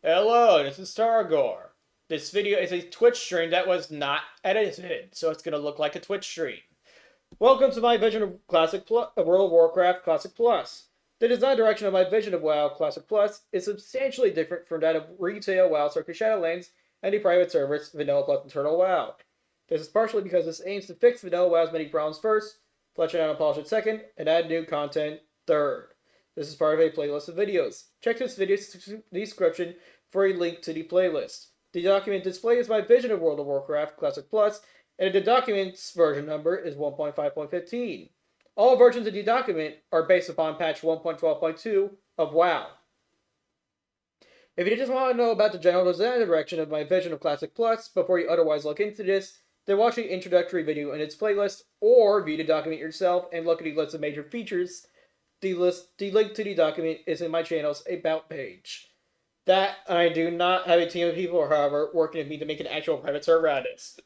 Hello, this is Tarregor. This video is a Twitch stream that was not edited, so it's gonna look like a Twitch stream. Welcome to my vision of World of Warcraft Classic Plus. The design direction of my vision of WoW Classic Plus is substantially different from that of retail WoW Circuit Shadowlands and the private servers Vanilla Plus Eternal WoW. This is partially because this aims to fix Vanilla WoW's many problems first, flesh it out and polish it second, and add new content third. This is part of a playlist of videos. Check this video's description for a link to the playlist. The document displays my vision of World of Warcraft Classic Plus, and the document's version number is 1.5.15. All versions of the document are based upon patch 1.12.2 of WoW. If you just want to know about the general design direction of my vision of Classic Plus before you otherwise look into this, then watch the introductory video in its playlist, or view the document yourself and look at the list of major features. The link to the document is in my channel's About page. That, I do not have a team of people, however, working with me to make an actual private server out of this.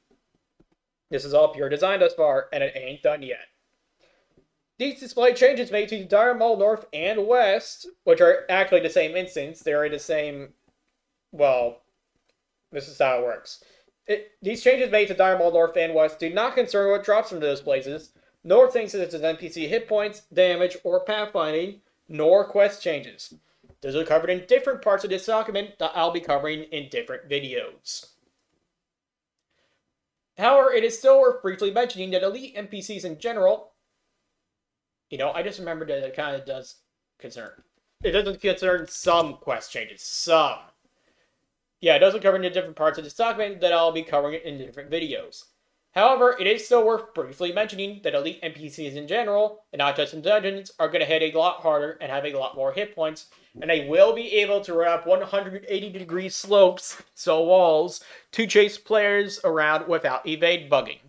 This is all pure design thus far, and it ain't done yet. These display changes made to the Dire Maul North and West, which are actually the same instance, they're in the same, well, this is how it works. These changes made to Dire Maul North and West do not concern what drops from those places, nor things such as NPC hit points, damage, or pathfinding, nor quest changes. Those are covered in different parts of this document that I'll be covering in different videos. However, it is still worth briefly mentioning that elite NPCs in general, I just remembered that it kind of does concern. It doesn't concern some quest changes. Some. Yeah, it doesn't cover in the different parts of this document that I'll be covering in different videos. However, it is still worth briefly mentioning that elite NPCs in general, and not just in dungeons, are going to hit a lot harder and have a lot more hit points, and they will be able to run up 180-degree slopes, so walls, to chase players around without evade bugging.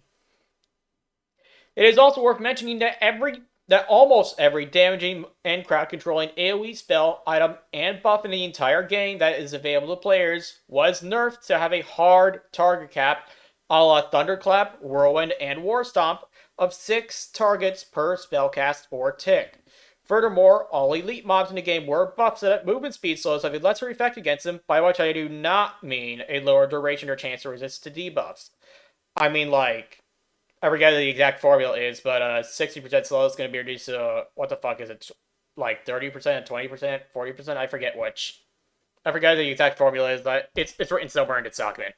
It is also worth mentioning that almost every damaging and crowd controlling AoE spell, item, and buff in the entire game that is available to players was nerfed to have a hard target cap a la Thunderclap, Whirlwind, and War Stomp of 6 targets per spellcast or tick. Furthermore, all elite mobs in the game were buffed so that movement speed slows have a lesser effect against them, by which I do not mean a lower duration or chance to resist to debuffs. I mean, I forget what the exact formula is, but 60% slow is going to be reduced to, what the fuck is it, 30%, 20%, 40%? I forget which. I forget the exact formula is, but it's written somewhere in its document.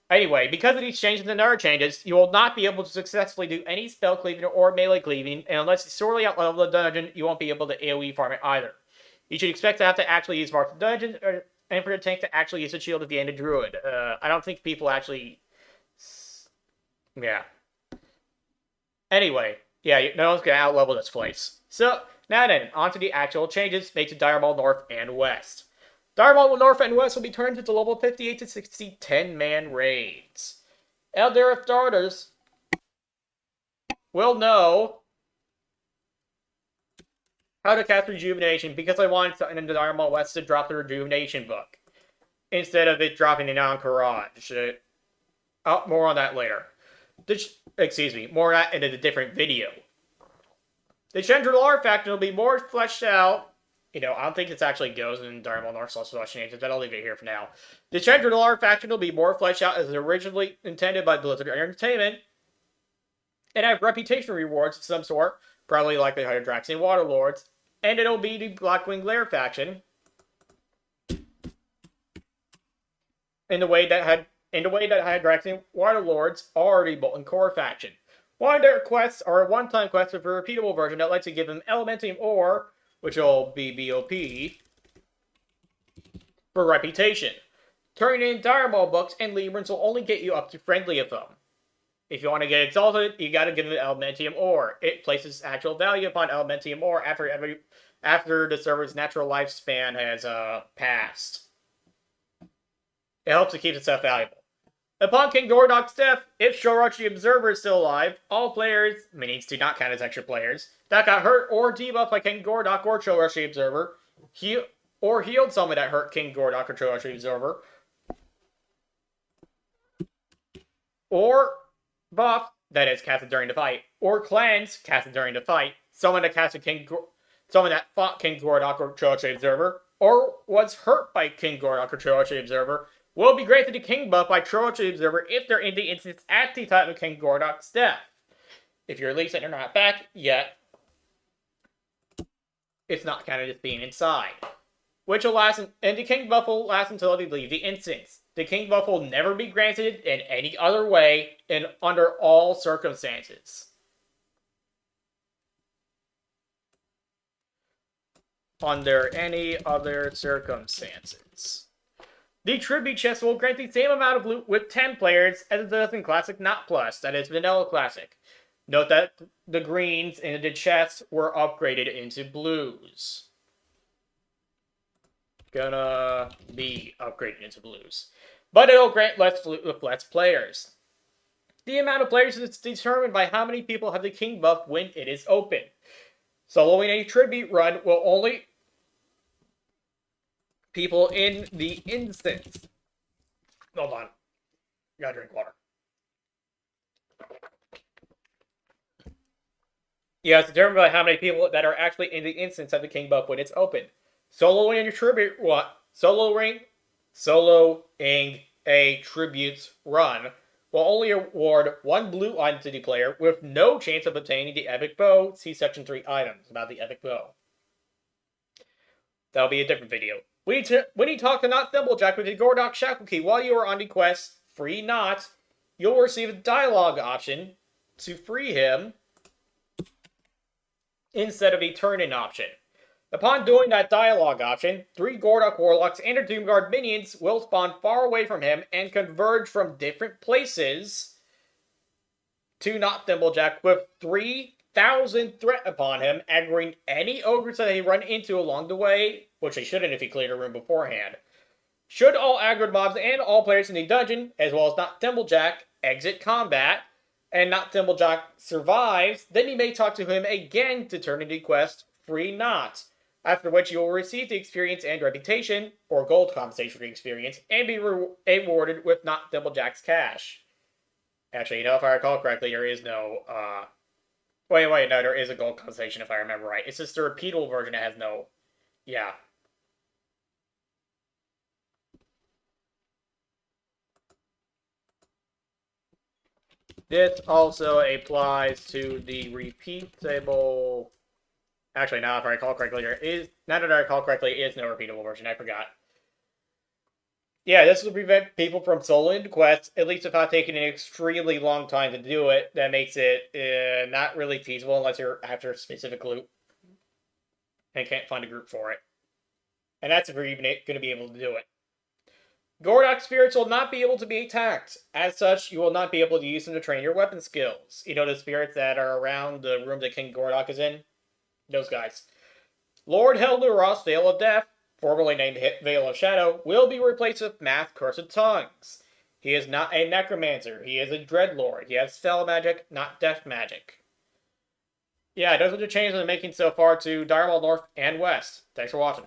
Anyway, because of these changes and other changes, you will not be able to successfully do any spell cleaving or melee cleaving, and unless you sorely outlevel the dungeon, you won't be able to AoE farm it either. You should expect to have to actually use Mark the Dungeon, and for the tank to actually use a shield at the end of Druid. I don't think people actually... Yeah. Anyway, yeah, no one's gonna outlevel this place. So, now then, on to the actual changes made to Dire Maul North and West. Dire Maul North and West will be turned into level 58 to 60 10-man raids. Elder starters will know how to cast Rejuvenation because I wanted something in the Dire Maul West to drop the Rejuvenation book instead of it dropping in Encourage. More on that later. More on that in a different video. The Chandra faction will be more fleshed out. I don't think this actually goes in Dire Maul North / changes, but I'll leave it here for now. The Chandra faction will be more fleshed out as originally intended by Blizzard Entertainment, and have reputation rewards of some sort, probably like the Hydraxian Waterlords, and it'll be the Blackwing Lair faction, in the way that Hydraxian Waterlords are the Molten Core faction. One of their quests are a one-time quest with a repeatable version that lets you give them Elementium Ore, which will be BOP, for reputation. Turning in Dire Maul books and Librans will only get you up to friendly of them. If you want to get exalted, you gotta give them Elementium Ore. It places actual value upon Elementium Ore after the server's natural lifespan has passed. It helps to keep itself valuable. Upon King Gordok's death, if Shorach the Observer is still alive, all players, meaning do not count as extra players, that got hurt or debuffed by King Gordok or Shorach the Observer, healed someone that hurt King Gordok or Shorach the Observer, or buffed, that is casted during the fight, or cleansed, casted during the fight, someone that fought King Gordok or Shorach the Observer, or was hurt by King Gordok or Trilogy Observer will be granted the King buff by Trilogy Observer if they're in the instance at the time of King Gordok's death. If you're released and you're not back yet, it's not counted as being inside. Which will last, and the King buff will last until they leave the instance. The King buff will never be granted in any other way and under all circumstances. Under any other circumstances. The Tribute chest will grant the same amount of loot with 10 players as it does in Classic Not Plus, that is Vanilla Classic. Note that the greens in the chests were upgraded into blues. Gonna be upgraded into blues. But it'll grant less loot with less players. The amount of players is determined by how many people have the King buff when it is open. Soloing a tribute run will only people in the instance. Hold on. Gotta drink water. Yeah, it's determined by how many people that are actually in the instance have the King buff when it's open. Soloing a tribute what? Soloing a tribute run will only award one blue item to the player with no chance of obtaining the epic bow. See section 3 items about the epic bow. That'll be a different video. When you talk to Not Thimblejack with the Gordok Shackle Key while you are on the quest, free Not, you'll receive a dialogue option to free him instead of a turn-in option. Upon doing that dialogue option, 3 Gordok Warlocks and their Doomguard minions will spawn far away from him and converge from different places to Not Thimblejack with 3,000 threat upon him, aggroing any ogres that they run into along the way, which they shouldn't if he cleared a room beforehand. Should all aggroed mobs and all players in the dungeon, as well as Not Thimblejack, exit combat, and Not Thimblejack survives, then you may talk to him again to turn in the quest Free Not, after which you will receive the experience and reputation, or gold compensation for the experience, and be rewarded with Not Thimblejack's cash. Actually, if I recall correctly, there is no, no, there is a gold compensation if I remember right. It's just the repeatable version that has no, yeah. This also applies to the repeatable. Actually, now if I recall correctly, it is no repeatable version. I forgot. Yeah, this will prevent people from soloing the quest, at least if not taking an extremely long time to do it. That makes it not really feasible unless you're after a specific loot and can't find a group for it. And that's if you're even going to be able to do it. Gordok spirits will not be able to be attacked. As such, you will not be able to use them to train your weapon skills. You know the spirits that are around the room that King Gordok is in? Those guys. Lord Helduros, Veil of Death, formerly named Veil of Shadow, will be replaced with Math Cursed Tongues. He is not a necromancer. He is a dreadlord. He has spell magic, not death magic. Yeah, those are the changes I'm making so far to Direwall North and West. Thanks for watching.